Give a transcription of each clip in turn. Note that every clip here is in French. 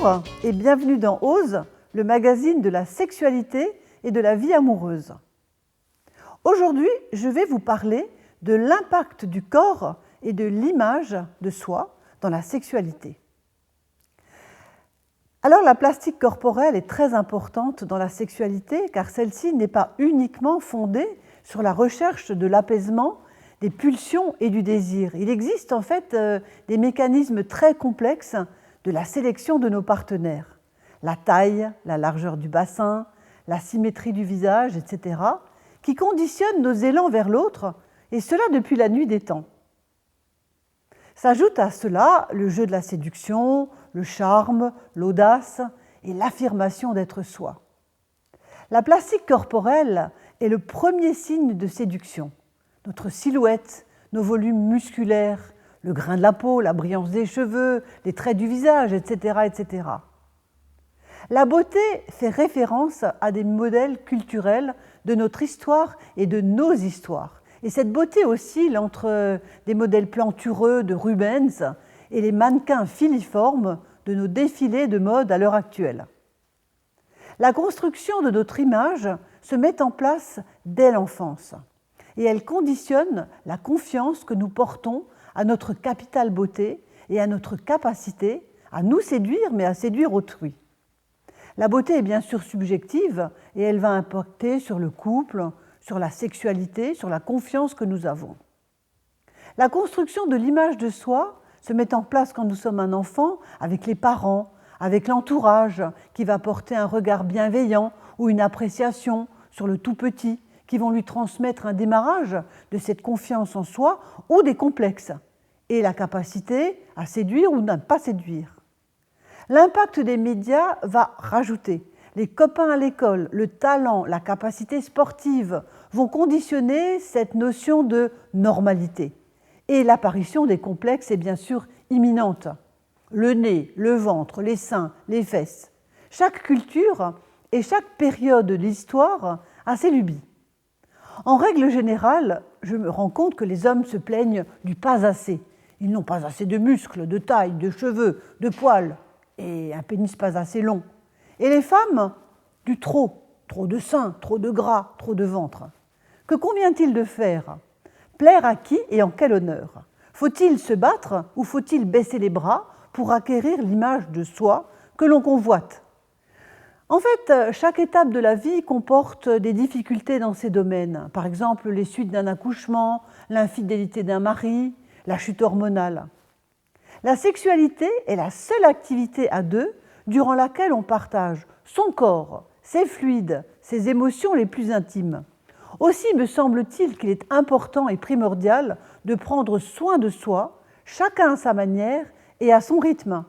Bonjour et bienvenue dans Ose, le magazine de la sexualité et de la vie amoureuse. Aujourd'hui, je vais vous parler de l'impact du corps et de l'image de soi dans la sexualité. Alors la plastique corporelle est très importante dans la sexualité car celle-ci n'est pas uniquement fondée sur la recherche de l'apaisement, des pulsions et du désir. Il existe en fait des mécanismes très complexes de la sélection de nos partenaires. La taille, la largeur du bassin, la symétrie du visage, etc., qui conditionnent nos élans vers l'autre, et cela depuis la nuit des temps. S'ajoute à cela le jeu de la séduction, le charme, l'audace et l'affirmation d'être soi. La plastique corporelle est le premier signe de séduction. Notre silhouette, nos volumes musculaires, le grain de la peau, la brillance des cheveux, les traits du visage, etc., etc. La beauté fait référence à des modèles culturels de notre histoire et de nos histoires. Et cette beauté oscille entre des modèles plantureux de Rubens et les mannequins filiformes de nos défilés de mode à l'heure actuelle. La construction de notre image se met en place dès l'enfance et elle conditionne la confiance que nous portons à notre capital beauté et à notre capacité à nous séduire, mais à séduire autrui. La beauté est bien sûr subjective et elle va impacter sur le couple, sur la sexualité, sur la confiance que nous avons. La construction de l'image de soi se met en place quand nous sommes un enfant, avec les parents, avec l'entourage qui va porter un regard bienveillant ou une appréciation sur le tout petit, qui vont lui transmettre un démarrage de cette confiance en soi ou des complexes, et la capacité à séduire ou ne pas séduire. L'impact des médias va rajouter. Les copains à l'école, le talent, la capacité sportive vont conditionner cette notion de normalité. Et l'apparition des complexes est bien sûr imminente. Le nez, le ventre, les seins, les fesses. Chaque culture et chaque période de l'histoire a ses lubies. En règle générale, je me rends compte que les hommes se plaignent du pas assez. Ils n'ont pas assez de muscles, de taille, de cheveux, de poils et un pénis pas assez long. Et les femmes, du trop de seins, trop de gras, trop de ventre. Que convient-il de faire? Plaire à qui et en quel honneur? Faut-il se battre ou faut-il baisser les bras pour acquérir l'image de soi que l'on convoite? En fait, chaque étape de la vie comporte des difficultés dans ces domaines. Par exemple, les suites d'un accouchement, l'infidélité d'un mari, la chute hormonale. La sexualité est la seule activité à deux durant laquelle on partage son corps, ses fluides, ses émotions les plus intimes. Aussi me semble-t-il qu'il est important et primordial de prendre soin de soi, chacun à sa manière et à son rythme.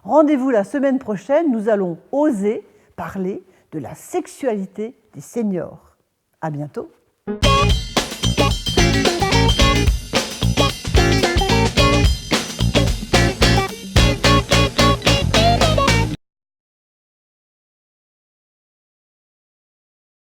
Rendez-vous la semaine prochaine, nous allons oser parler de la sexualité des seniors. À bientôt.